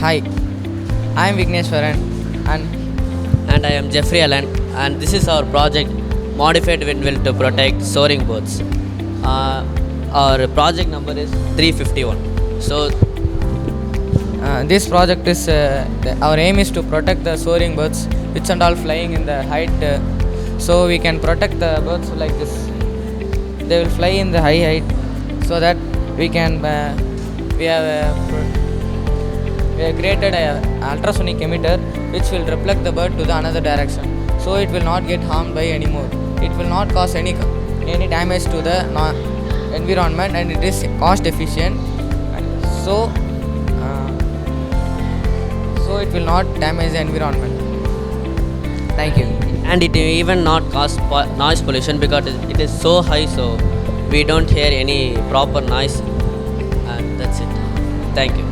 Hi, I am Vigneshwaran and And I am Jeffrey Allen, and this is our project Modified Windmill to Protect Soaring Birds. Our project number is 351. So, this project is our aim is to protect the soaring birds which and all flying in the height, so we can protect the birds like this. They will fly in the high height so that we can we have we have created a ultrasonic emitter which will reflect the bird to the another direction, so it will not get harmed by anymore. It will not cause any damage to the environment, and it is cost efficient, and so it will not damage the environment. Thank you. and it even not cause noise pollution because it is so high, so we don't hear any proper noise. And that's it. Thank you.